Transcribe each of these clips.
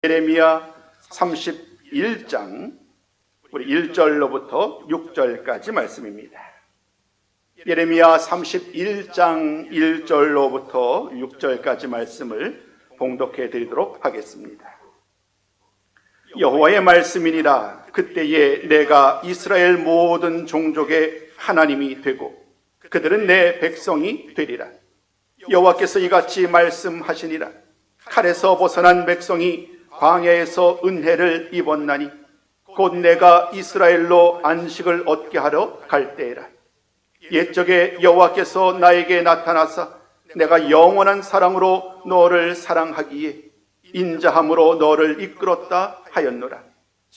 예레미야 31장 우리 1절로부터 6절까지 말씀입니다. 예레미야 31장 1절로부터 6절까지 말씀을 봉독해 드리도록 하겠습니다. 여호와의 말씀이니라. 그때에 내가 이스라엘 모든 종족의 하나님이 되고 그들은 내 백성이 되리라. 여호와께서 이같이 말씀하시니라. 칼에서 벗어난 백성이 광야에서 은혜를 입었나니 곧 내가 이스라엘로 안식을 얻게 하러 갈 때에라. 옛적에 여호와께서 나에게 나타나사 내가 영원한 사랑으로 너를 사랑하기에 인자함으로 너를 이끌었다 하였노라.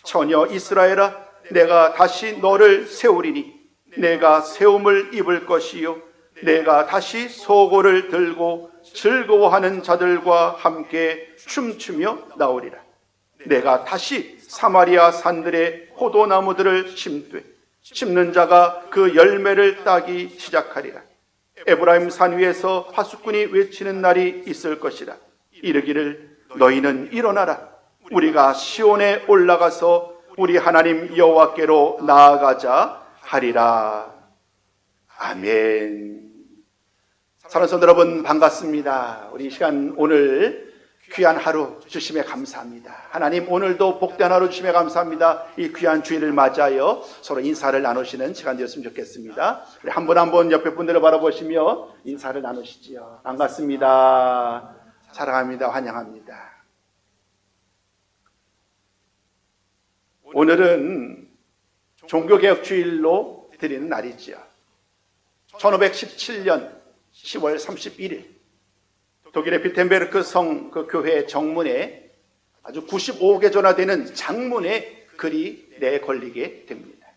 처녀 이스라엘아, 내가 다시 너를 세우리니 내가 세움을 입을 것이요 내가 다시 소고를 들고 즐거워하는 자들과 함께 춤추며 나오리라. 내가 다시 사마리아 산들의 포도나무들을 심는 자가 그 열매를 따기 시작하리라. 에브라임 산 위에서 파수꾼이 외치는 날이 있을 것이라. 이르기를 너희는 일어나라. 우리가 시온에 올라가서 우리 하나님 여호와께로 나아가자 하리라. 아멘. 사랑하는 성도 여러분, 반갑습니다. 우리 이 시간 오늘 귀한 하루 주심에 감사합니다. 하나님 오늘도 복된 하루 주심에 감사합니다. 이 귀한 주일을 맞아요 서로 인사를 나누시는 시간 되었으면 좋겠습니다. 우리 한 분 한 분 옆에 분들을 바라보시며 인사를 나누시지요. 반갑습니다. 사랑합니다. 환영합니다. 오늘은 종교개혁 주일로 드리는 날이지요. 1517년 10월 31일 독일의 비텐베르크 성 그 교회 정문에 아주 95개조나 되는 장문의 글이 내걸리게 됩니다.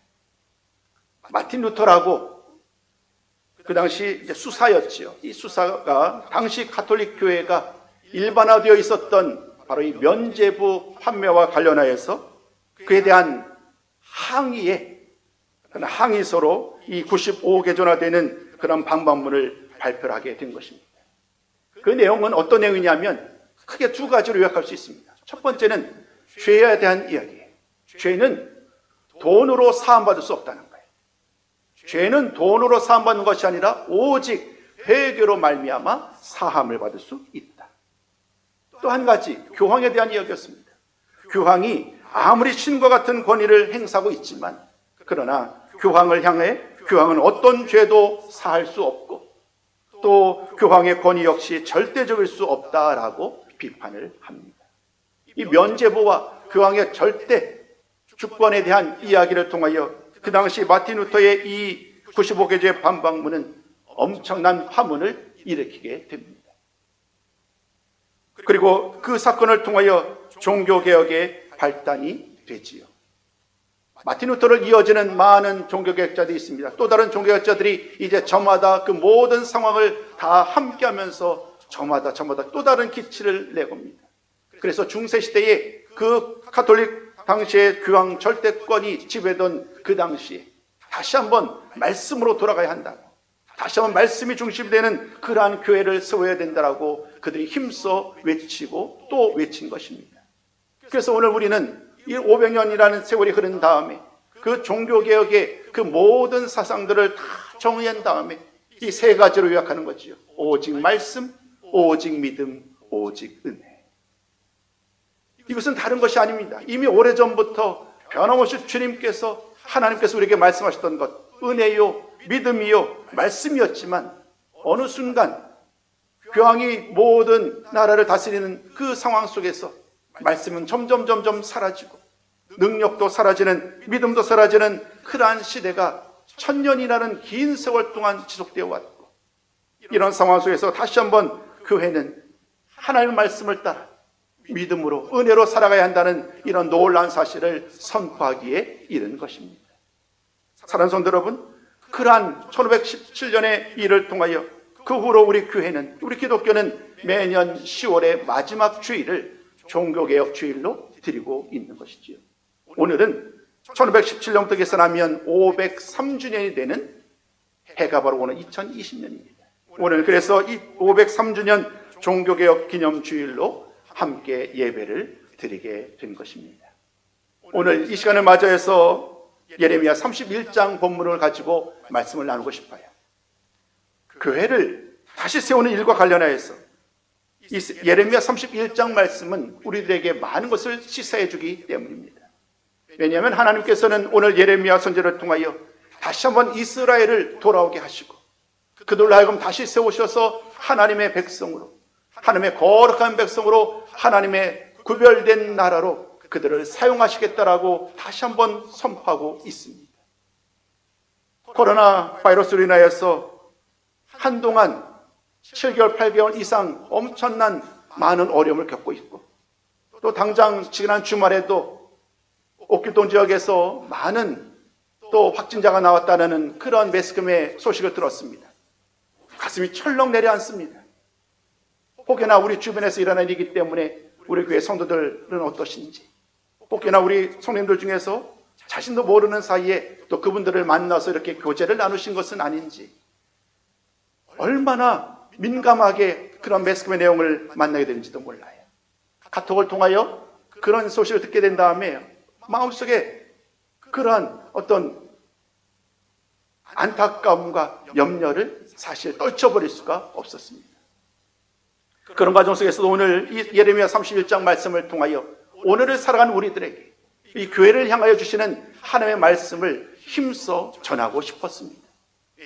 마틴 루터라고 그 당시 이제 수사였지요. 이 수사가 당시 가톨릭 교회가 일반화되어 있었던 바로 이 면죄부 판매와 관련하여서 그에 대한 항의서로 이 95개조나 되는 그런 방법문을 발표를 하게 된 것입니다. 그 내용은 어떤 내용이냐면 크게 두 가지로 요약할 수 있습니다. 첫 번째는 죄에 대한 이야기예요. 죄는 돈으로 사함받을 수 없다는 거예요. 죄는 돈으로 사함받는 것이 아니라 오직 회개로 말미암아 사함을 받을 수 있다. 또 한 가지, 교황에 대한 이야기였습니다. 교황이 아무리 신과 같은 권위를 행사하고 있지만 그러나 교황을 향해 교황은 어떤 죄도 사할 수 없고 또 교황의 권위 역시 절대적일 수 없다라고 비판을 합니다. 이 면죄부와 교황의 절대 주권에 대한 이야기를 통하여 그 당시 마틴 루터의 이 95개조의 반박문은 엄청난 파문을 일으키게 됩니다. 그리고 그 사건을 통하여 종교개혁의 발단이 되지요. 마틴 루터를 이어지는 많은 종교개혁자들이 있습니다. 또 다른 종교개혁자들이 이제 저마다 그 모든 상황을 다 함께하면서 저마다 또 다른 기치를 내겁니다. 그래서 중세시대에 그 가톨릭 당시의 교황 절대권이 지배던 그 당시에 다시 한번 말씀으로 돌아가야 한다고, 다시 한번 말씀이 중심이 되는 그러한 교회를 세워야 된다라고 그들이 힘써 외치고 또 외친 것입니다. 그래서 오늘 우리는 이 500년이라는 세월이 흐른 다음에 그 종교개혁의 그 모든 사상들을 다 정의한 다음에 이 세 가지로 요약하는 거지요. 오직 말씀, 오직 믿음, 오직 은혜. 이것은 다른 것이 아닙니다. 이미 오래전부터 변함없이 하나님께서 우리에게 말씀하셨던 것, 은혜요, 믿음이요, 말씀이었지만 어느 순간 교황이 모든 나라를 다스리는 그 상황 속에서 말씀은 점점 사라지고 능력도 사라지는, 믿음도 사라지는 그러한 시대가 1000년이라는 긴 세월 동안 지속되어 왔고, 이런 상황 속에서 다시 한번 교회는 하나님의 말씀을 따라 믿음으로 은혜로 살아가야 한다는 이런 놀라운 사실을 선포하기에 이른 것입니다. 사랑하는 성도 여러분, 그러한 1517년의 일을 통하여 그 후로 우리 교회는, 우리 기독교는 매년 10월의 마지막 주일을 종교개혁 주일로 드리고 있는 것이지요. 오늘은 1517년부터 계산하면 503주년이 되는 해가 바로 오늘 2020년입니다. 오늘 그래서 이 503주년 종교개혁 기념주일로 함께 예배를 드리게 된 것입니다. 오늘 이 시간을 맞이해서 예레미야 31장 본문을 가지고 말씀을 나누고 싶어요. 교회를 다시 세우는 일과 관련하여서 이 예레미야 31장 말씀은 우리들에게 많은 것을 시사해 주기 때문입니다. 왜냐하면 하나님께서는 오늘 예레미야 선지자를 통하여 다시 한번 이스라엘을 돌아오게 하시고 그들로 하여금 다시 세우셔서 하나님의 백성으로, 하나님의 거룩한 백성으로, 하나님의 구별된 나라로 그들을 사용하시겠다라고 다시 한번 선포하고 있습니다. 코로나 바이러스로 인하여서 한동안 7개월, 8개월 이상 엄청난 많은 어려움을 겪고 있고, 또 당장 지난 주말에도 옥길동 지역에서 많은 또 확진자가 나왔다는 그런 매스컴의 소식을 들었습니다. 가슴이 철렁 내려앉습니다. 혹여나 우리 주변에서 일어난 일이기 때문에 우리 교회 성도들은 어떠신지, 혹여나 우리 성도님들 중에서 자신도 모르는 사이에 또 그분들을 만나서 이렇게 교제를 나누신 것은 아닌지, 얼마나 민감하게 그런 매스컴의 내용을 만나게 되는지도 몰라요. 카톡을 통하여 그런 소식을 듣게 된 다음에 마음속에 그러한 어떤 안타까움과 염려를 사실 떨쳐버릴 수가 없었습니다. 그런 과정 속에서도 오늘 이 예레미야 31장 말씀을 통하여 오늘을 살아가는 우리들에게 이 교회를 향하여 주시는 하나님의 말씀을 힘써 전하고 싶었습니다.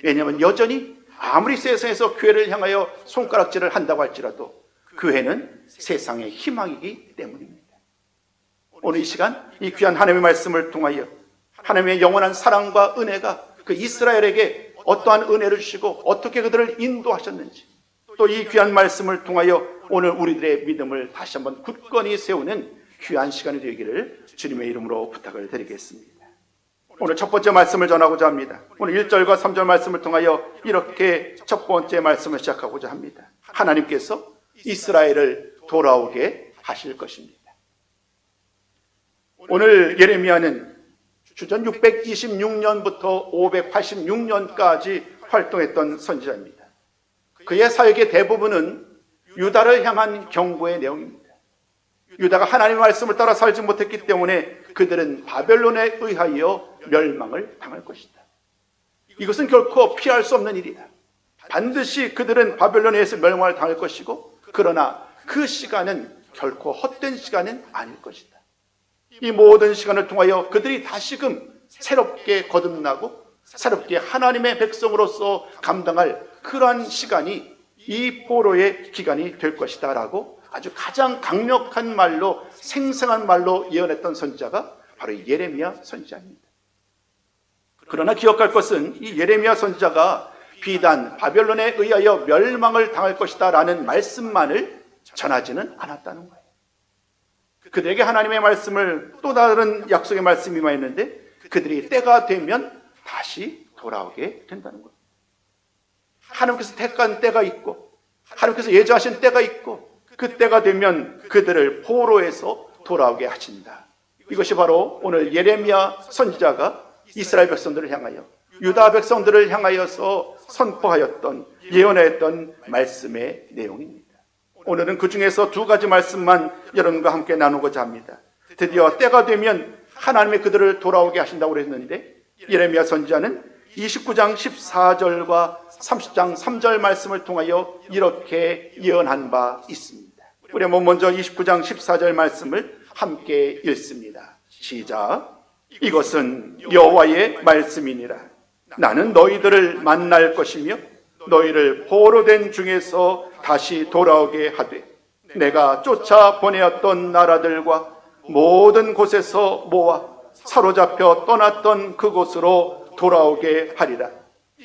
왜냐하면 여전히 아무리 세상에서 교회를 향하여 손가락질을 한다고 할지라도 교회는 세상의 희망이기 때문입니다. 오늘 이 시간 이 귀한 하나님의 말씀을 통하여 하나님의 영원한 사랑과 은혜가 그 이스라엘에게 어떠한 은혜를 주시고 어떻게 그들을 인도하셨는지, 또 이 귀한 말씀을 통하여 오늘 우리들의 믿음을 다시 한번 굳건히 세우는 귀한 시간이 되기를 주님의 이름으로 부탁을 드리겠습니다. 오늘 첫 번째 말씀을 전하고자 합니다. 오늘 1절과 3절 말씀을 통하여 이렇게 첫 번째 말씀을 시작하고자 합니다. 하나님께서 이스라엘을 돌아오게 하실 것입니다. 오늘 예레미야는 주전 626년부터 586년까지 활동했던 선지자입니다. 그의 사역의 대부분은 유다를 향한 경고의 내용입니다. 유다가 하나님의 말씀을 따라 살지 못했기 때문에 그들은 바벨론에 의하여 멸망을 당할 것이다. 이것은 결코 피할 수 없는 일이다. 반드시 그들은 바벨론에 의해서 멸망을 당할 것이고, 그러나 그 시간은 결코 헛된 시간은 아닐 것이다. 이 모든 시간을 통하여 그들이 다시금 새롭게 거듭나고 새롭게 하나님의 백성으로서 감당할 그러한 시간이 이 포로의 기간이 될 것이다 라고 아주 가장 강력한 말로, 생생한 말로 예언했던 선지자가 바로 예레미야 선지자입니다. 그러나 기억할 것은 이 예레미야 선지자가 비단 바벨론에 의하여 멸망을 당할 것이다 라는 말씀만을 전하지는 않았다는 거예요. 그들에게 하나님의 말씀을, 또 다른 약속의 말씀이 임하였는데 그들이 때가 되면 다시 돌아오게 된다는 거예요. 하나님께서 택한 때가 있고 하나님께서 예정하신 때가 있고 그 때가 되면 그들을 포로에서 돌아오게 하신다. 이것이 바로 오늘 예레미야 선지자가 이스라엘 백성들을 향하여, 유다 백성들을 향하여서 선포하였던, 예언하였던 말씀의 내용입니다. 오늘은 그 중에서 두 가지 말씀만 여러분과 함께 나누고자 합니다. 드디어 때가 되면 하나님의 그들을 돌아오게 하신다고 그랬는데, 예레미야 선지자는 29장 14절과 30장 3절 말씀을 통하여 이렇게 예언한 바 있습니다. 우리 한번 먼저 29장 14절 말씀을 함께 읽습니다. 시작. 이것은 여호와의 말씀이니라. 나는 너희들을 만날 것이며 너희를 포로된 중에서 다시 돌아오게 하되 내가 쫓아 보내었던 나라들과 모든 곳에서 모아 사로잡혀 떠났던 그곳으로 돌아오게 하리라.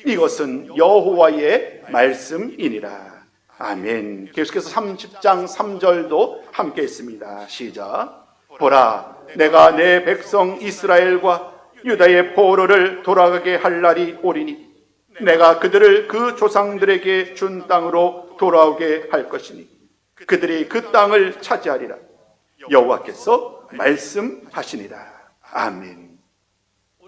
이것은 여호와의 말씀이니라. 아멘. 계속해서 30장 3절도 함께 있습니다. 시작. 보라, 내가 내 백성 이스라엘과 유다의 포로를 돌아가게 할 날이 오리니 내가 그들을 그 조상들에게 준 땅으로 돌아오게 할 것이니 그들이 그 땅을 차지하리라. 여호와께서 말씀하시니라. 아멘.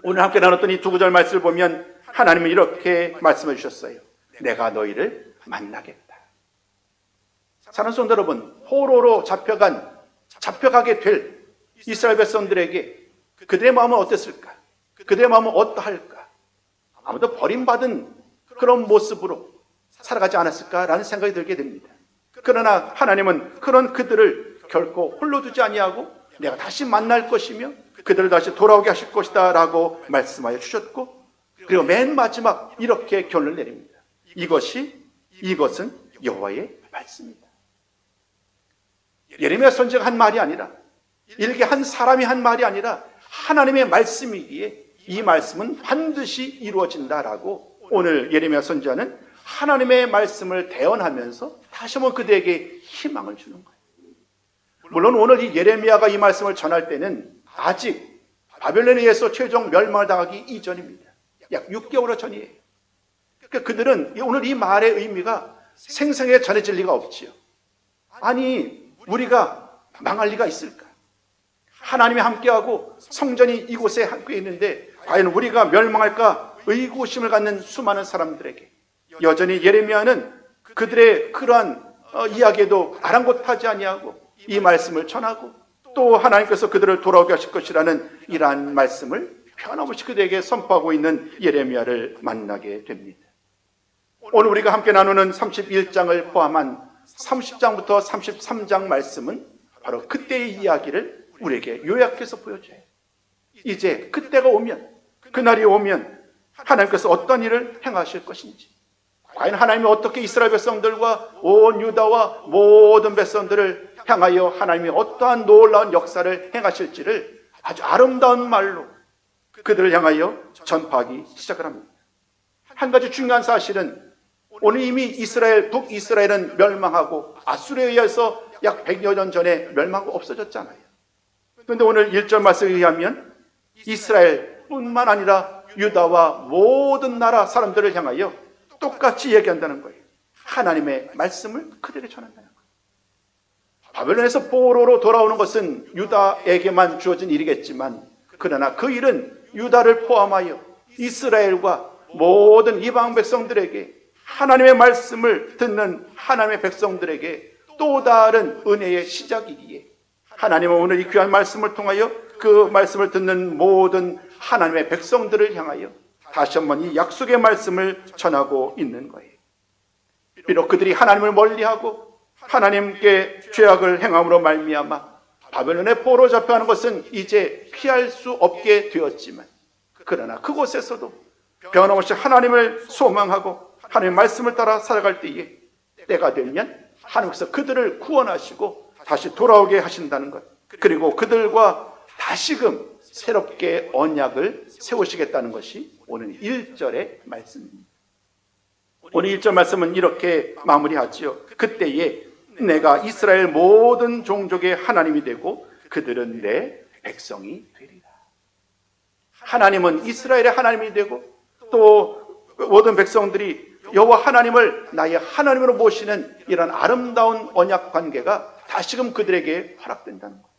오늘 함께 나눴던 이 두 구절 말씀을 보면 하나님은 이렇게 말씀해 주셨어요. 내가 너희를 만나겠다. 사랑하는 성도 여러분, 포로로 잡혀간 잡혀가게 될 이스라엘 백성들에게 그들의 마음은 어땠을까? 그들의 마음은 어떠할까? 아무도 버림받은 그런 모습으로 살아가지 않았을까라는 생각이 들게 됩니다. 그러나 하나님은 그런 그들을 결코 홀로 두지 아니하고 내가 다시 만날 것이며 그들을 다시 돌아오게 하실 것이다 라고 말씀하여 주셨고, 그리고 맨 마지막 이렇게 결론을 내립니다. 이것은 여호와의 말씀이다. 예레미야 선지자가 한 말이 아니라, 일개 한 사람이 한 말이 아니라 하나님의 말씀이기에 이 말씀은 반드시 이루어진다라고 오늘 예레미야 선지자는 하나님의 말씀을 대언하면서 다시 한번 그들에게 희망을 주는 거예요. 물론 오늘 이 예레미야가 이 말씀을 전할 때는 아직 바벨론에 의해서 최종 멸망을 당하기 이전입니다. 약 6개월 전이에요. 그러니까 그들은 오늘 이 말의 의미가 생생하게 전해질 리가 없지요. 아니, 우리가 망할 리가 있을까? 하나님이 함께하고 성전이 이곳에 함께 있는데 과연 우리가 멸망할까? 의구심을 갖는 수많은 사람들에게 여전히 예레미야는 그들의 그러한 이야기에도 아랑곳하지 아니하고 이 말씀을 전하고 또 하나님께서 그들을 돌아오게 하실 것이라는 이러한 말씀을 변함없이 그들에게 선포하고 있는 예레미야를 만나게 됩니다. 오늘 우리가 함께 나누는 31장을 포함한 30장부터 33장 말씀은 바로 그때의 이야기를 우리에게 요약해서 보여줘요. 이제 그때가 오면, 그날이 오면 하나님께서 어떤 일을 행하실 것인지, 과연 하나님이 어떻게 이스라엘 백성들과 온 유다와 모든 백성들을 향하여 하나님이 어떠한 놀라운 역사를 행하실지를 아주 아름다운 말로 그들을 향하여 전파하기 시작을 합니다. 한 가지 중요한 사실은 오늘 이미 북이스라엘은 멸망하고 아수르에 의해서 약 100여 년 전에 멸망하고 없어졌잖아요. 그런데 오늘 1절 말씀에 의하면 이스라엘뿐만 아니라 유다와 모든 나라 사람들을 향하여 똑같이 얘기한다는 거예요. 하나님의 말씀을 그들에게 전한다는 거예요. 바벨론에서 포로로 돌아오는 것은 유다에게만 주어진 일이겠지만, 그러나 그 일은 유다를 포함하여 이스라엘과 모든 이방 백성들에게, 하나님의 말씀을 듣는 하나님의 백성들에게 또 다른 은혜의 시작이기에 하나님은 오늘 이 귀한 말씀을 통하여 그 말씀을 듣는 모든 하나님의 백성들을 향하여 다시 한번 이 약속의 말씀을 전하고 있는 거예요. 비록 그들이 하나님을 멀리하고 하나님께 죄악을 행함으로 말미암아 바벨론의 포로 잡혀가는 것은 이제 피할 수 없게 되었지만, 그러나 그곳에서도 변함없이 하나님을 소망하고 하나님의 말씀을 따라 살아갈 때에 때가 되면 하나님께서 그들을 구원하시고 다시 돌아오게 하신다는 것, 그리고 그들과 다시금 새롭게 언약을 세우시겠다는 것이 오늘 1절의 말씀입니다. 오늘 1절 말씀은 이렇게 마무리하지요. 그때에 내가 이스라엘 모든 종족의 하나님이 되고 그들은 내 백성이 되리라. 하나님은 이스라엘의 하나님이 되고 또 모든 백성들이 여호와 하나님을 나의 하나님으로 모시는 이런 아름다운 언약 관계가 다시금 그들에게 허락된다는 것.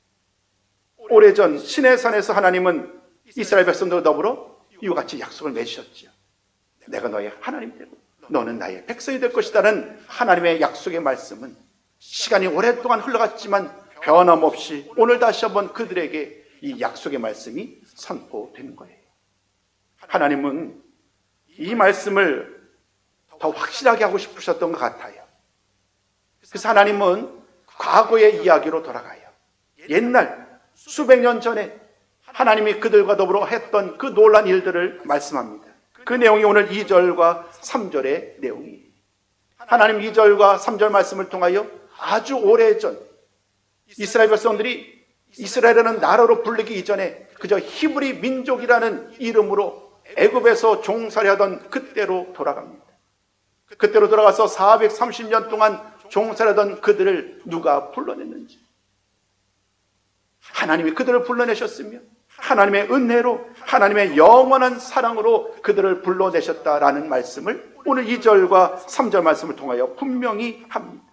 오래전 시내산에서 하나님은 이스라엘 백성들과 더불어 이와 같이 약속을 맺으셨지요. 내가 너의 하나님이 되고 너는 나의 백성이 될 것이라는 하나님의 약속의 말씀은 시간이 오랫동안 흘러갔지만 변함없이 오늘 다시 한번 그들에게 이 약속의 말씀이 선포되는 거예요. 하나님은 이 말씀을 더 확실하게 하고 싶으셨던 것 같아요. 그래서 하나님은 과거의 이야기로 돌아가요. 옛날 수백 년 전에 하나님이 그들과 더불어 했던 그 놀라운 일들을 말씀합니다. 그 내용이 오늘 2절과 3절의 내용이에요. 하나님 2절과 3절 말씀을 통하여 아주 오래전 이스라엘 백성들이 이스라엘이라는 나라로 불리기 이전에 그저 히브리 민족이라는 이름으로 애굽에서 종살이하던 그때로 돌아갑니다. 그때로 돌아가서 430년 동안 종살이하던 그들을 누가 불러냈는지, 하나님이 그들을 불러내셨으며 하나님의 은혜로 하나님의 영원한 사랑으로 그들을 불러내셨다라는 말씀을 오늘 2절과 3절 말씀을 통하여 분명히 합니다.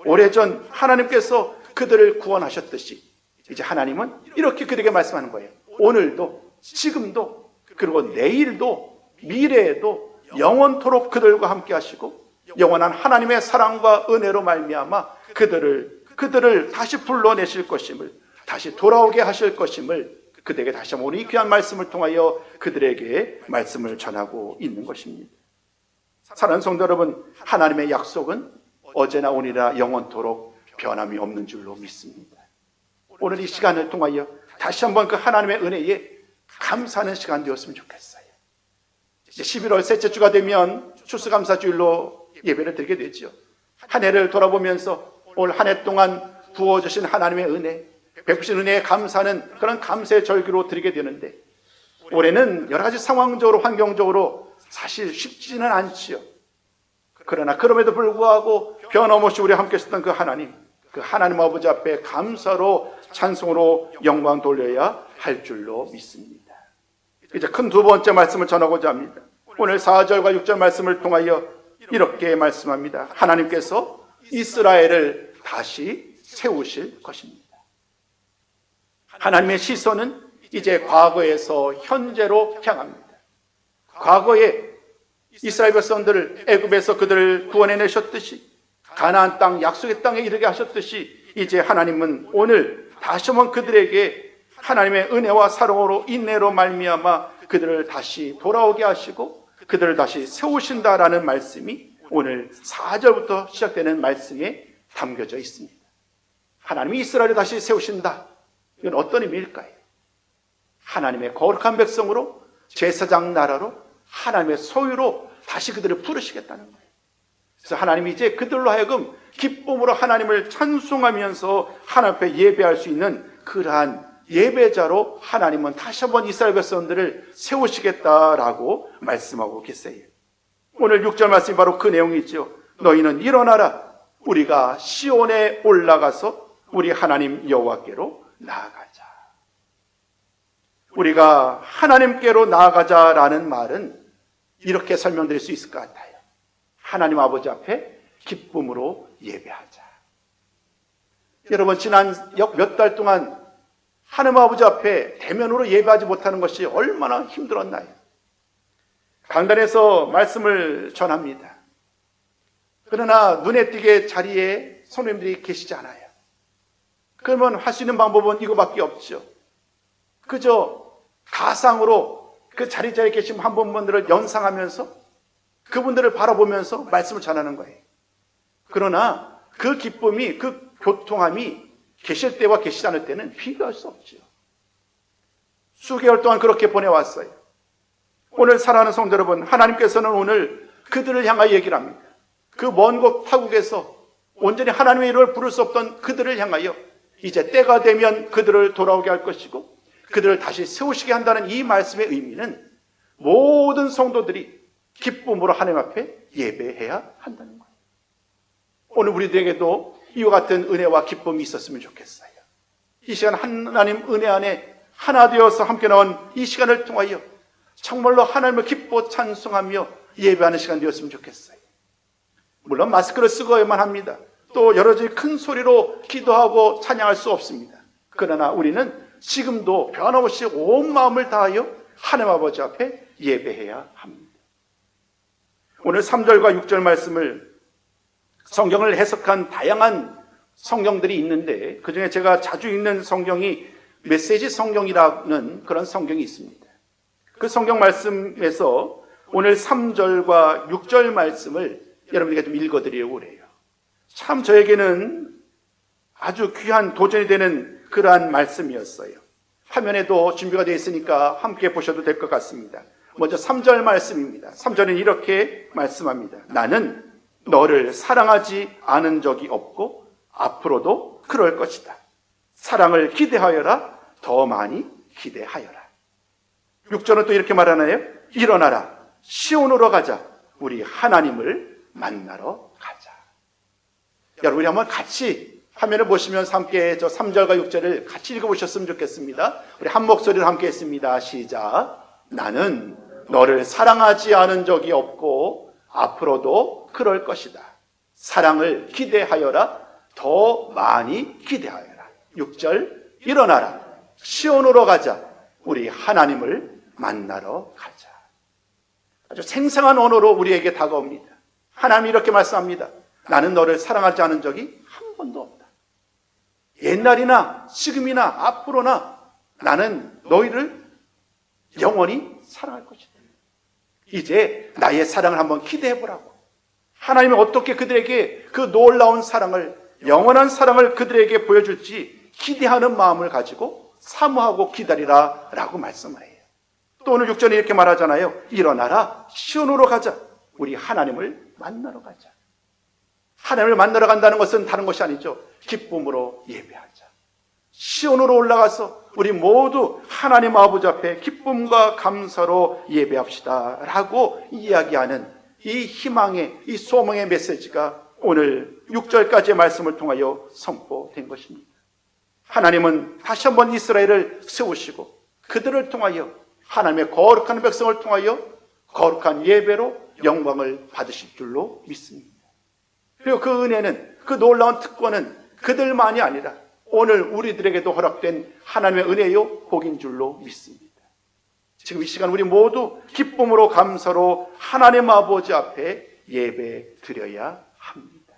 오래전 하나님께서 그들을 구원하셨듯이 이제 하나님은 이렇게 그들에게 말씀하는 거예요. 오늘도, 지금도, 그리고 내일도, 미래에도 영원토록 그들과 함께 하시고 영원한 하나님의 사랑과 은혜로 말미암아 그들을 그들을 다시 불러내실 것임을, 다시 돌아오게 하실 것임을 그들에게 다시 한번 이 귀한 말씀을 통하여 그들에게 말씀을 전하고 있는 것입니다. 사랑하는 성도 여러분, 하나님의 약속은 어제나 오늘이나 영원토록 변함이 없는 줄로 믿습니다. 오늘 이 시간을 통하여 다시 한번 그 하나님의 은혜에 감사하는 시간 되었으면 좋겠어요. 11월 셋째 주가 되면 추수감사주일로 예배를 드리게 되죠. 한 해를 돌아보면서 올 한 해 동안 부어주신 하나님의 은혜, 베푸신 은혜에 감사하는 그런 감사의 절기로 드리게 되는데, 올해는 여러 가지 상황적으로 환경적으로 사실 쉽지는 않지요. 그러나 그럼에도 불구하고 변함없이 우리 함께 있었던 그 하나님 아버지 앞에 감사로 찬송으로 영광 돌려야 할 줄로 믿습니다. 이제 큰 두 번째 말씀을 전하고자 합니다. 오늘 4절과 6절 말씀을 통하여 이렇게 말씀합니다. 하나님께서 이스라엘을 다시 세우실 것입니다. 하나님의 시선은 이제 과거에서 현재로 향합니다. 과거에 이스라엘 백성들을 애굽에서 그들을 구원해내셨듯이 가나안 땅 약속의 땅에 이르게 하셨듯이 이제 하나님은 오늘 다시 한번 그들에게 하나님의 은혜와 사랑으로 인내로 말미암아 그들을 다시 돌아오게 하시고 그들을 다시 세우신다라는 말씀이 오늘 4절부터 시작되는 말씀에 담겨져 있습니다. 하나님이 이스라엘을 다시 세우신다. 이건 어떤 의미일까요? 하나님의 거룩한 백성으로 제사장 나라로 하나님의 소유로 다시 그들을 부르시겠다는 거예요. 그래서 하나님이 이제 그들로 하여금 기쁨으로 하나님을 찬송하면서 하나님 앞에 예배할 수 있는 그러한 예배자로 하나님은 다시 한번 이스라엘 백성들을 세우시겠다라고 말씀하고 계세요. 오늘 6절 말씀이 바로 그 내용이죠. 너희는 일어나라. 우리가 시온에 올라가서 우리 하나님 여호와께로 나아가자. 우리가 하나님께로 나아가자라는 말은 이렇게 설명드릴 수 있을 것 같아요. 하나님 아버지 앞에 기쁨으로 예배하자. 여러분, 지난 몇 달 동안 하나님 아버지 앞에 대면으로 예배하지 못하는 것이 얼마나 힘들었나요? 강단에서 말씀을 전합니다. 그러나 눈에 띄게 자리에 성도님들이 계시지 않아요. 그러면 할 수 있는 방법은 이거밖에 없죠. 그저 가상으로 그 자리에 계신 한 분들을 연상하면서 그분들을 바라보면서 말씀을 전하는 거예요. 그러나 그 기쁨이, 그 교통함이 계실 때와 계시지 않을 때는 비교할 수 없죠. 수개월 동안 그렇게 보내왔어요. 오늘 사랑하는 성도 여러분, 하나님께서는 오늘 그들을 향하여 얘기를 합니다. 그 먼 곳 타국에서 온전히 하나님의 이름을 부를 수 없던 그들을 향하여 이제 때가 되면 그들을 돌아오게 할 것이고 그들을 다시 세우시게 한다는 이 말씀의 의미는 모든 성도들이 기쁨으로 하나님 앞에 예배해야 한다는 거예요. 오늘 우리들에게도 이와 같은 은혜와 기쁨이 있었으면 좋겠어요. 이 시간 하나님 은혜 안에 하나 되어서 함께 나온 이 시간을 통하여 정말로 하나님을 기뻐 찬송하며 예배하는 시간 되었으면 좋겠어요. 물론 마스크를 쓰고야만 합니다. 또 여러 가지 큰 소리로 기도하고 찬양할 수 없습니다. 그러나 우리는 지금도 변함없이 온 마음을 다하여 하나님 아버지 앞에 예배해야 합니다. 오늘 3절과 6절 말씀을 성경을 해석한 다양한 성경들이 있는데 그중에 제가 자주 읽는 성경이 메시지 성경이라는 그런 성경이 있습니다. 그 성경 말씀에서 오늘 3절과 6절 말씀을 여러분에게 좀 읽어드리려고 그래요. 참 저에게는 아주 귀한 도전이 되는 그러한 말씀이었어요. 화면에도 준비가 되어 있으니까 함께 보셔도 될 것 같습니다. 먼저 3절 말씀입니다. 3절은 이렇게 말씀합니다. 나는 너를 사랑하지 않은 적이 없고 앞으로도 그럴 것이다. 사랑을 기대하여라. 더 많이 기대하여라. 6절은 또 이렇게 말하나요? 일어나라. 시온으로 가자. 우리 하나님을 만나러 가자. 여러분, 우리 한번 같이 화면을 보시면서 함께 저 3절과 6절을 같이 읽어보셨으면 좋겠습니다. 우리 한 목소리로 함께 했습니다. 시작. 나는 너를 사랑하지 않은 적이 없고 앞으로도 그럴 것이다. 사랑을 기대하여라. 더 많이 기대하여라. 6절. 일어나라. 시온으로 가자. 우리 하나님을 만나러 가자. 아주 생생한 언어로 우리에게 다가옵니다. 하나님이 이렇게 말씀합니다. 나는 너를 사랑하지 않은 적이 한 번도 없다. 옛날이나 지금이나 앞으로나 나는 너희를 영원히 사랑할 것이다. 이제 나의 사랑을 한번 기대해 보라고. 하나님이 어떻게 그들에게 그 놀라운 사랑을, 영원한 사랑을 그들에게 보여줄지 기대하는 마음을 가지고 사모하고 기다리라 라고 말씀해요. 또 오늘 6절에 이렇게 말하잖아요. 일어나라, 시온으로 가자. 우리 하나님을 만나러 가자. 하나님을 만나러 간다는 것은 다른 것이 아니죠. 기쁨으로 예배하자. 시온으로 올라가서 우리 모두 하나님 아버지 앞에 기쁨과 감사로 예배합시다 라고 이야기하는 이 희망의, 이 소망의 메시지가 오늘 6절까지의 말씀을 통하여 선포된 것입니다. 하나님은 다시 한번 이스라엘을 세우시고 그들을 통하여 하나님의 거룩한 백성을 통하여 거룩한 예배로 영광을 받으실 줄로 믿습니다. 그리고 그 은혜는, 그 놀라운 특권은 그들만이 아니라 오늘 우리들에게도 허락된 하나님의 은혜요 복인 줄로 믿습니다. 지금 이 시간 우리 모두 기쁨으로 감사로 하나님 아버지 앞에 예배 드려야 합니다.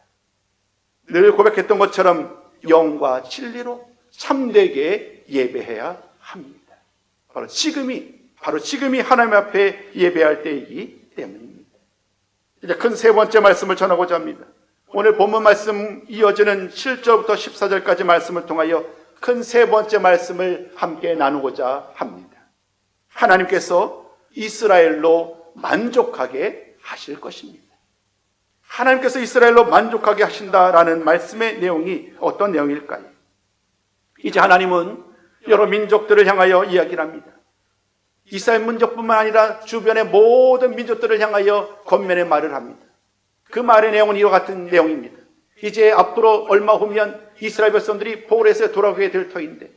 늘 고백했던 것처럼 영과 진리로 참되게 예배해야 합니다. 바로 지금이 하나님 앞에 예배할 때이기 때문입니다. 이제 큰 세 번째 말씀을 전하고자 합니다. 오늘 본문 말씀 이어지는 7절부터 14절까지 말씀을 통하여 큰 세 번째 말씀을 함께 나누고자 합니다. 하나님께서 이스라엘로 만족하게 하실 것입니다. 하나님께서 이스라엘로 만족하게 하신다라는 말씀의 내용이 어떤 내용일까요? 이제 하나님은 여러 민족들을 향하여 이야기를 합니다. 이스라엘 민족뿐만 아니라 주변의 모든 민족들을 향하여 권면의 말을 합니다. 그 말의 내용은 이와 같은 내용입니다. 이제 앞으로 얼마 후면 이스라엘 백성들이 포로에서 돌아오게 될 터인데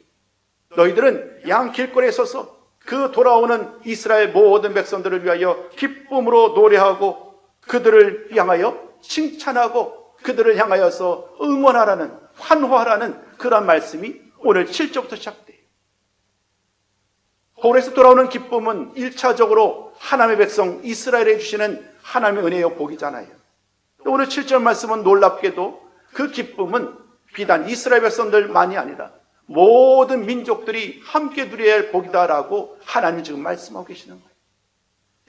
너희들은 양 길거리에 서서 그 돌아오는 이스라엘 모든 백성들을 위하여 기쁨으로 노래하고 그들을 향하여 칭찬하고 그들을 향하여서 응원하라는, 환호하라는 그런 말씀이 오늘 7절부터 시작돼요. 포로에서 돌아오는 기쁨은 1차적으로 하나님의 백성 이스라엘에 주시는 하나님의 은혜요 복이잖아요. 오늘 7절 말씀은 놀랍게도 그 기쁨은 비단 이스라엘 백성들만이 아니라 모든 민족들이 함께 누려야 할 복이다라고 하나님이 지금 말씀하고 계시는 거예요.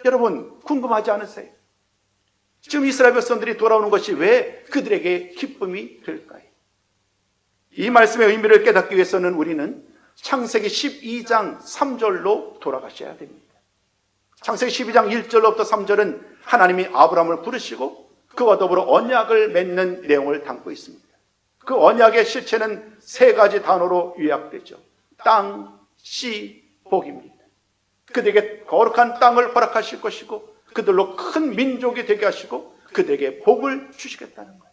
여러분 궁금하지 않으세요? 지금 이스라엘 백성들이 돌아오는 것이 왜 그들에게 기쁨이 될까요? 이 말씀의 의미를 깨닫기 위해서는 우리는 창세기 12장 3절로 돌아가셔야 됩니다. 창세기 12장 1절로부터 3절은 하나님이 아브라함을 부르시고 그와 더불어 언약을 맺는 내용을 담고 있습니다. 그 언약의 실체는 세 가지 단어로 요약되죠. 땅, 씨, 복입니다. 그들에게 거룩한 땅을 허락하실 것이고 그들로 큰 민족이 되게 하시고 그들에게 복을 주시겠다는 거예요.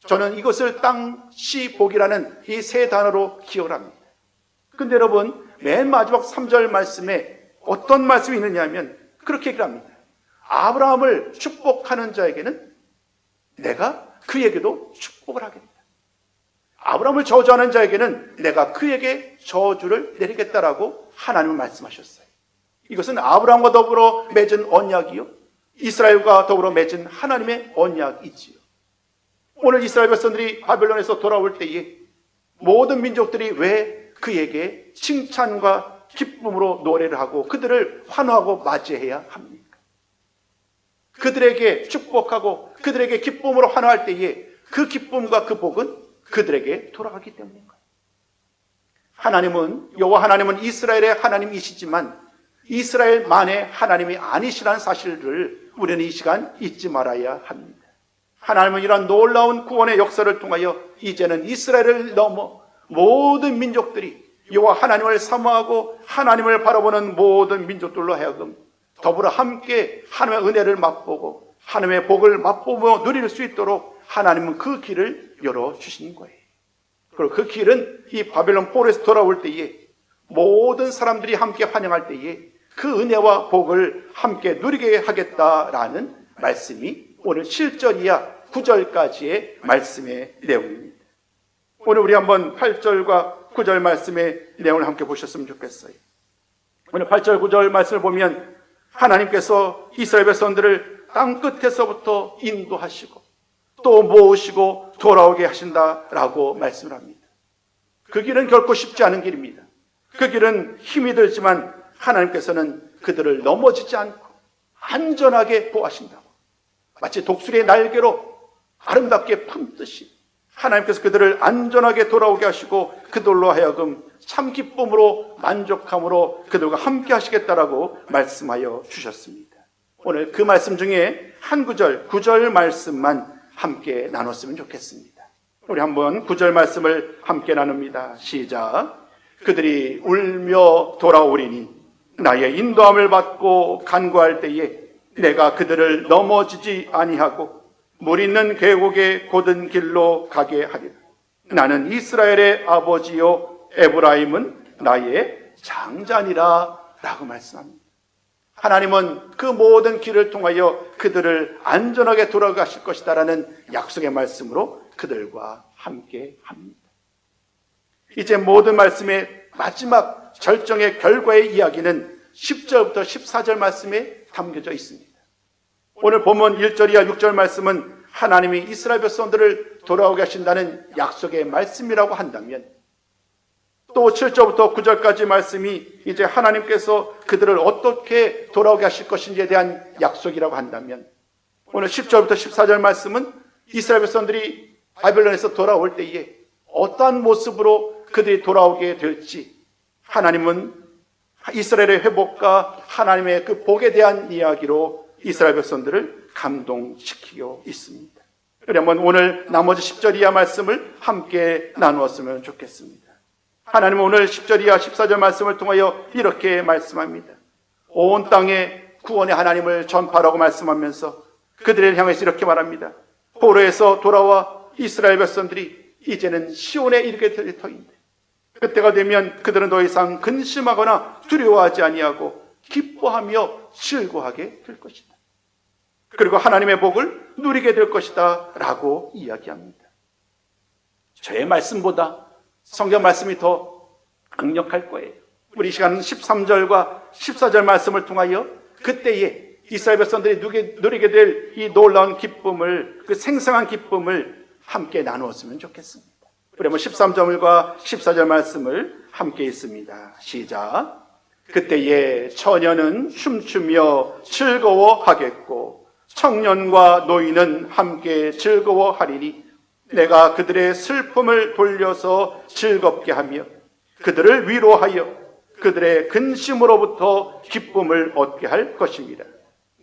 저는 이것을 땅, 씨, 복이라는 이 세 단어로 기억을 합니다. 근데 여러분 맨 마지막 3절 말씀에 어떤 말씀이 있느냐 하면 그렇게 얘기를 합니다. 아브라함을 축복하는 자에게는 내가 그에게도 축복을 하겠다. 아브라함을 저주하는 자에게는 내가 그에게 저주를 내리겠다라고 하나님은 말씀하셨어요. 이것은 아브라함과 더불어 맺은 언약이요 이스라엘과 더불어 맺은 하나님의 언약이지요. 오늘 이스라엘 백성들이 바벨론에서 돌아올 때에 모든 민족들이 왜 그에게 칭찬과 기쁨으로 노래를 하고 그들을 환호하고 맞이해야 합니까? 그들에게 축복하고 그들에게 기쁨으로 환호할 때에 그 기쁨과 그 복은 그들에게 돌아가기 때문인가요? 여호와 하나님은 이스라엘의 하나님이시지만 이스라엘만의 하나님이 아니시라는 사실을 우리는 이 시간 잊지 말아야 합니다. 하나님은 이러한 놀라운 구원의 역사를 통하여 이제는 이스라엘을 넘어 모든 민족들이 여호와 하나님을 사모하고 하나님을 바라보는 모든 민족들로 하여금 더불어 함께 하나님의 은혜를 맛보고 하나님의 복을 맛보며 누릴 수 있도록 하나님은 그 길을 열어주신 거예요. 그리고 그 길은 이 바벨론 포로에서 돌아올 때에 모든 사람들이 함께 환영할 때에 그 은혜와 복을 함께 누리게 하겠다라는 말씀이 오늘 7절이야 9절까지의 말씀의 내용입니다. 오늘 우리 한번 8절과 9절 말씀의 내용을 함께 보셨으면 좋겠어요. 오늘 8절 9절 말씀을 보면 하나님께서 이스라엘 백성들을 땅 끝에서부터 인도하시고 또 모으시고 돌아오게 하신다라고 말씀을 합니다. 그 길은 결코 쉽지 않은 길입니다. 그 길은 힘이 들지만 하나님께서는 그들을 넘어지지 않고 안전하게 보호하신다고. 마치 독수리의 날개로 아름답게 품듯이 하나님께서 그들을 안전하게 돌아오게 하시고 그들로 하여금 참 기쁨으로 만족함으로 그들과 함께 하시겠다라고 말씀하여 주셨습니다. 오늘 그 말씀 중에 한 구절, 9절 말씀만 함께 나눴으면 좋겠습니다. 우리 한번 9절 말씀을 함께 나눕니다. 시작. 그들이 울며 돌아오리니 나의 인도함을 받고 간구할 때에 내가 그들을 넘어지지 아니하고 물 있는 계곡의 곧은 길로 가게 하리라. 나는 이스라엘의 아버지요 에브라임은 나의 장자니라 라고 말씀합니다. 하나님은 그 모든 길을 통하여 그들을 안전하게 돌아가실 것이다라는 약속의 말씀으로 그들과 함께 합니다. 이제 모든 말씀의 마지막 절정의 결과의 이야기는 10절부터 14절 말씀에 담겨져 있습니다. 오늘 본문 1절 이하 6절 말씀은 하나님이 이스라엘 백성들을 돌아오게 하신다는 약속의 말씀이라고 한다면, 또 7절부터 9절까지 말씀이 이제 하나님께서 그들을 어떻게 돌아오게 하실 것인지에 대한 약속이라고 한다면, 오늘 10절부터 14절 말씀은 이스라엘 백성들이 바벨론에서 돌아올 때에 어떠한 모습으로 그들이 돌아오게 될지, 하나님은 이스라엘의 회복과 하나님의 그 복에 대한 이야기로 이스라엘 백성들을 감동시키고 있습니다. 그러면 오늘 나머지 10절 이하 말씀을 함께 나누었으면 좋겠습니다. 하나님은 오늘 10절 이하 14절 말씀을 통하여 이렇게 말씀합니다. 온 땅에 구원의 하나님을 전파하라고 말씀하면서 그들을 향해서 이렇게 말합니다. 포로에서 돌아와 이스라엘 백성들이 이제는 시온에 이르게 될 터인데 그때가 되면 그들은 더 이상 근심하거나 두려워하지 아니하고 기뻐하며 즐거워하게 될 것이다. 그리고 하나님의 복을 누리게 될 것이다 라고 이야기합니다. 저의 말씀보다 성경 말씀이 더 강력할 거예요. 우리 이 시간은 13절과 14절 말씀을 통하여 그때에 이스라엘 백성들이 누리게 될 이 놀라운 기쁨을, 그 생생한 기쁨을 함께 나누었으면 좋겠습니다. 그러면 13절과 14절 말씀을 함께 읽습니다. 시작. 그때에 처녀는 춤추며 즐거워하겠고 청년과 노인은 함께 즐거워하리니 내가 그들의 슬픔을 돌려서 즐겁게 하며 그들을 위로하여 그들의 근심으로부터 기쁨을 얻게 할 것입니다.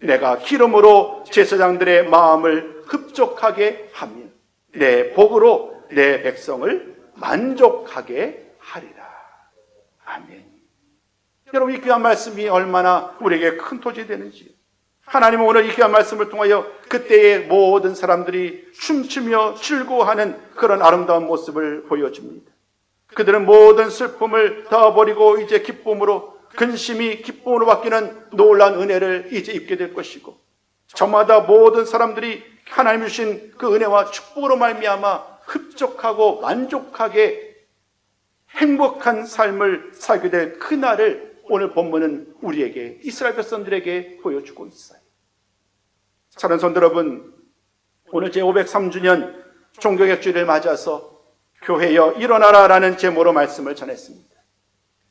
내가 기름으로 제사장들의 마음을 흡족하게 하며 내 복으로 내 백성을 만족하게 하리라. 아멘. 여러분, 이 귀한 말씀이 얼마나 우리에게 큰 토지 되는지, 하나님은 오늘 이 귀한 말씀을 통하여 그때의 모든 사람들이 춤추며 즐거워하는 그런 아름다운 모습을 보여줍니다. 그들은 모든 슬픔을 다 버리고 이제 기쁨으로, 근심이 기쁨으로 바뀌는 놀라운 은혜를 이제 입게 될 것이고, 저마다 모든 사람들이 하나님이 주신 그 은혜와 축복으로 말미암아 흡족하고 만족하게 행복한 삶을 살게 될 그날을 오늘 본문은 우리에게, 이스라엘 백성들에게 보여주고 있어요. 사랑하는 성도 여러분, 오늘 제503주년 종교개혁주일을 맞아서 교회여 일어나라라는 제목으로 말씀을 전했습니다.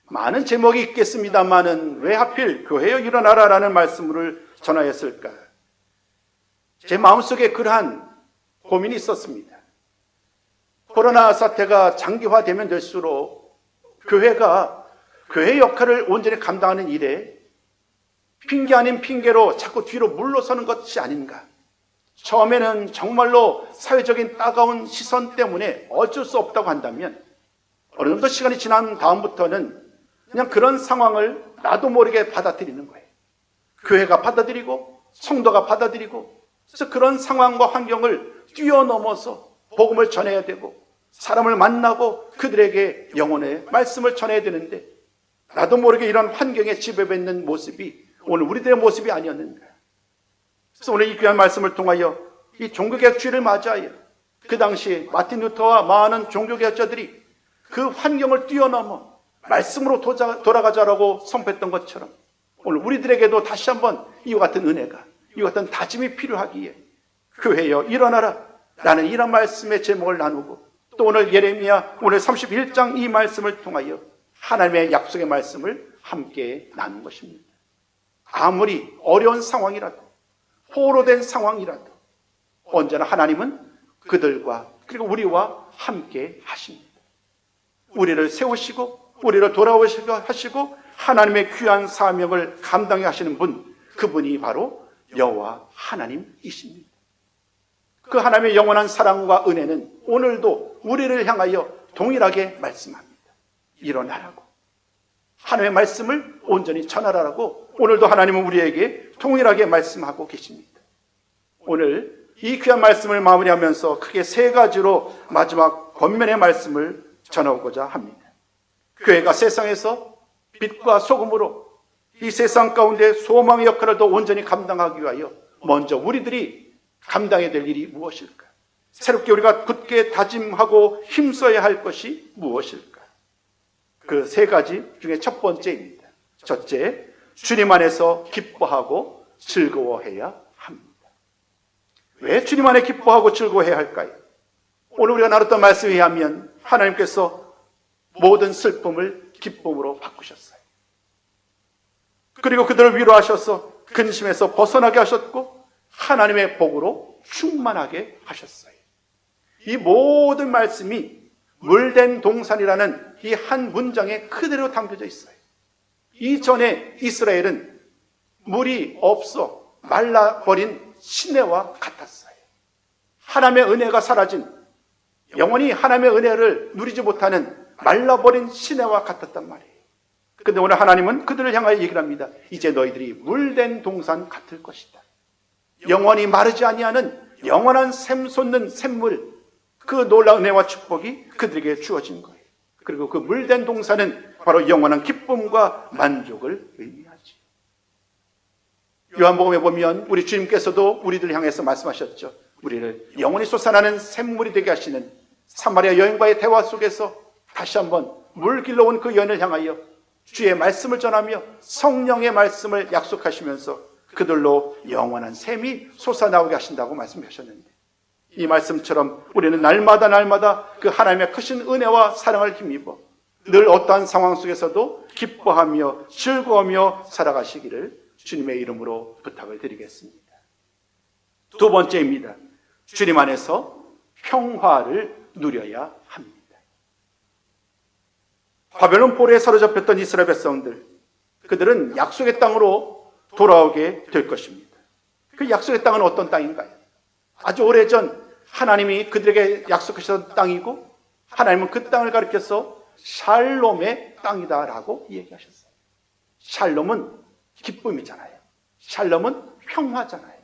많은 제목이 있겠습니다만은 왜 하필 교회여 일어나라라는 말씀을 전하였을까? 제 마음속에 그러한 고민이 있었습니다. 코로나 사태가 장기화되면 될수록 교회의 역할을 온전히 감당하는 일에 핑계 아닌 핑계로 자꾸 뒤로 물러서는 것이 아닌가. 처음에는 정말로 사회적인 따가운 시선 때문에 어쩔 수 없다고 한다면 어느 정도 시간이 지난 다음부터는 그냥 그런 상황을 나도 모르게 받아들이는 거예요. 교회가 받아들이고 성도가 받아들이고, 그래서 그런 상황과 환경을 뛰어넘어서 복음을 전해야 되고 사람을 만나고 그들에게 영혼의 말씀을 전해야 되는데 나도 모르게 이런 환경에 지배받는 모습이 오늘 우리들의 모습이 아니었는가. 그래서 오늘 이 귀한 말씀을 통하여 이 종교개혁주의를 맞아요. 그 당시 마틴 루터와 많은 종교개혁자들이 그 환경을 뛰어넘어 말씀으로 돌아가자라고 선포했던 것처럼 오늘 우리들에게도 다시 한번 이와 같은 은혜가, 이와 같은 다짐이 필요하기에 교회여 일어나라 라는 이런 말씀의 제목을 나누고, 또 오늘 예레미야 오늘 31장 이 말씀을 통하여 하나님의 약속의 말씀을 함께 나눈 것입니다. 아무리 어려운 상황이라도 포로된 상황이라도 언제나 하나님은 그들과 그리고 우리와 함께 하십니다. 우리를 세우시고 우리를 돌아오시고 하시고 하나님의 귀한 사명을 감당해 하시는 분, 그분이 바로 여호와 하나님이십니다. 그 하나님의 영원한 사랑과 은혜는 오늘도 우리를 향하여 동일하게 말씀합니다. 일어나라고, 하나님의 말씀을 온전히 전하라고 오늘도 하나님은 우리에게 동일하게 말씀하고 계십니다. 오늘 이 귀한 말씀을 마무리하면서 크게 세 가지로 마지막 권면의 말씀을 전하고자 합니다. 교회가 세상에서 빛과 소금으로 이 세상 가운데 소망의 역할을 더 온전히 감당하기 위하여 먼저 우리들이 감당해야 될 일이 무엇일까? 새롭게 우리가 굳게 다짐하고 힘써야 할 것이 무엇일까? 그 세 가지 중에 첫 번째입니다. 첫째, 주님 안에서 기뻐하고 즐거워해야 합니다. 왜 주님 안에 기뻐하고 즐거워해야 할까요? 오늘 우리가 나눴던 말씀에 의하면 하나님께서 모든 슬픔을 기쁨으로 바꾸셨어요. 그리고 그들을 위로하셔서 근심에서 벗어나게 하셨고 하나님의 복으로 충만하게 하셨어요. 이 모든 말씀이 물된 동산이라는 이 한 문장에 그대로 담겨져 있어요. 이전에 이스라엘은 물이 없어 말라버린 시내와 같았어요. 하나님의 은혜가 사라진, 영원히 하나님의 은혜를 누리지 못하는 말라버린 시내와 같았단 말이에요. 그런데 오늘 하나님은 그들을 향하여 얘기를 합니다. 이제 너희들이 물된 동산 같을 것이다. 영원히 마르지 아니하는 영원한 샘 솟는 샘물, 그 놀라운 은혜와 축복이 그들에게 주어진 거예요. 그리고 그 물된 동산은 바로 영원한 기쁨과 만족을 의미하지. 요한복음에 보면 우리 주님께서도 우리들 향해서 말씀하셨죠. 우리를 영원히 솟아나는 샘물이 되게 하시는 사마리아 여인과의 대화 속에서 다시 한번 물길로 온 그 여인을 향하여 주의 말씀을 전하며 성령의 말씀을 약속하시면서 그들로 영원한 샘이 솟아나오게 하신다고 말씀하셨는데, 이 말씀처럼 우리는 날마다 그 하나님의 크신 은혜와 사랑을 힘입어 늘 어떠한 상황 속에서도 기뻐하며 즐거워하며 살아가시기를 주님의 이름으로 부탁을 드리겠습니다. 두 번째입니다. 주님 안에서 평화를 누려야 합니다. 바벨론 포로에 사로잡혔던 이스라엘 백성들, 그들은 약속의 땅으로 돌아오게 될 것입니다. 그 약속의 땅은 어떤 땅인가요? 아주 오래전 하나님이 그들에게 약속하셨던 땅이고, 하나님은 그 땅을 가리켜서 샬롬의 땅이다라고 얘기하셨어요. 샬롬은 기쁨이잖아요. 샬롬은 평화잖아요.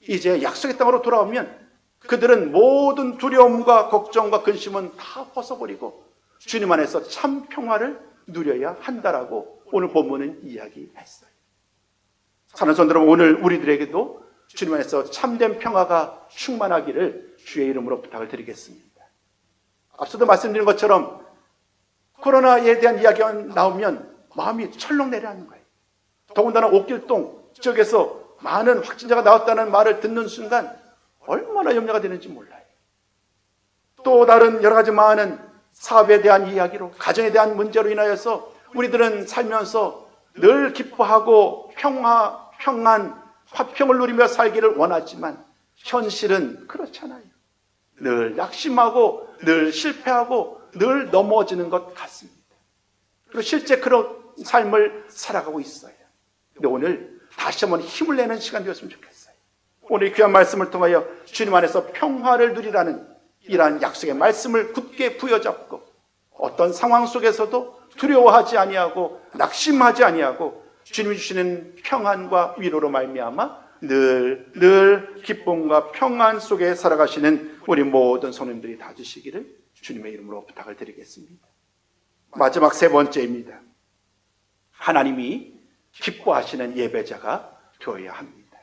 이제 약속의 땅으로 돌아오면 그들은 모든 두려움과 걱정과 근심은 다 벗어버리고 주님 안에서 참 평화를 누려야 한다라고 오늘 본문은 이야기했어요. 사랑하는 성도 여러분, 오늘 우리들에게도 주님 안에서 참된 평화가 충만하기를 주의 이름으로 부탁을 드리겠습니다. 앞서도 말씀드린 것처럼 코로나에 대한 이야기가 나오면 마음이 철렁 내려앉는 거예요. 더군다나 옥길동 지역에서 많은 확진자가 나왔다는 말을 듣는 순간 얼마나 염려가 되는지 몰라요. 또 다른 여러 가지 많은 사업에 대한 이야기로, 가정에 대한 문제로 인하여서 우리들은 살면서 늘 기뻐하고 평안, 화평을 누리며 살기를 원하지만 현실은 그렇잖아요. 늘 낙심하고 늘 실패하고 늘 넘어지는 것 같습니다. 그리고 실제 그런 삶을 살아가고 있어요. 근데 오늘 다시 한번 힘을 내는 시간 되었으면 좋겠어요. 오늘 귀한 말씀을 통하여 주님 안에서 평화를 누리라는 이러한 약속의 말씀을 굳게 부여잡고 어떤 상황 속에서도 두려워하지 아니하고 낙심하지 아니하고 주님이 주시는 평안과 위로로 말미암아 늘 기쁨과 평안 속에 살아가시는 우리 모든 성도님들이 다 되시기를 주님의 이름으로 부탁을 드리겠습니다. 마지막 세 번째입니다. 하나님이 기뻐하시는 예배자가 되어야 합니다.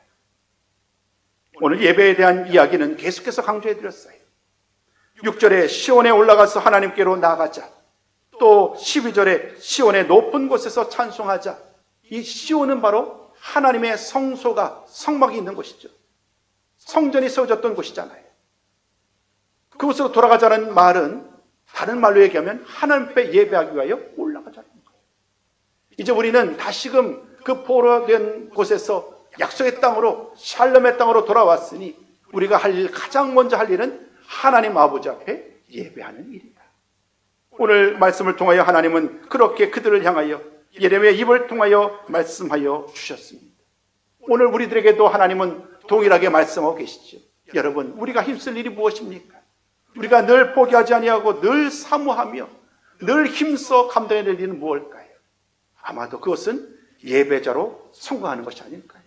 오늘 예배에 대한 이야기는 계속해서 강조해 드렸어요. 6절에 시온에 올라가서 하나님께로 나아가자. 또 12절에 시온의 높은 곳에서 찬송하자. 이 시온은 바로 하나님의 성소가 성막이 있는 곳이죠. 성전이 세워졌던 곳이잖아요. 그곳으로 돌아가자는 말은 다른 말로 얘기하면 하나님 앞에 예배하기 위하여 올라가자는 거예요. 이제 우리는 다시금 그 포로된 곳에서 약속의 땅으로, 샬롬의 땅으로 돌아왔으니 우리가 할 일, 가장 먼저 할 일은 하나님 아버지 앞에 예배하는 일이다. 오늘 말씀을 통하여 하나님은 그렇게 그들을 향하여 예레미야 입을 통하여 말씀하여 주셨습니다. 오늘 우리들에게도 하나님은 동일하게 말씀하고 계시죠. 여러분, 우리가 힘쓸 일이 무엇입니까? 우리가 늘 포기하지 아니하고 늘 사모하며 늘 힘써 감당해낼 일은 무엇일까요? 아마도 그것은 예배자로 성공하는 것이 아닐까요?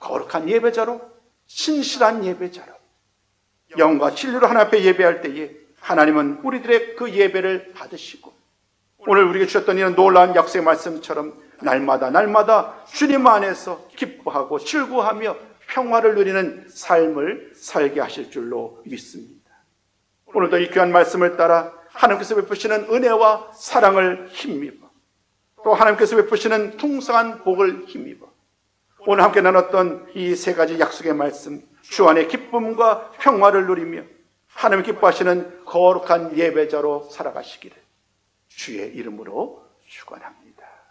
거룩한 예배자로, 신실한 예배자로, 영과 진리로 하나님 앞에 예배할 때에 하나님은 우리들의 그 예배를 받으시고, 오늘 우리에게 주셨던 이런 놀라운 약속의 말씀처럼 날마다 주님 안에서 기뻐하고 즐거워하며 평화를 누리는 삶을 살게 하실 줄로 믿습니다. 오늘도 이 귀한 말씀을 따라 하나님께서 베푸시는 은혜와 사랑을 힘입어, 또 하나님께서 베푸시는 풍성한 복을 힘입어 오늘 함께 나눴던 이 세 가지 약속의 말씀, 주 안에 기쁨과 평화를 누리며 하나님 기뻐하시는 거룩한 예배자로 살아가시기를 주의 이름으로 축원합니다.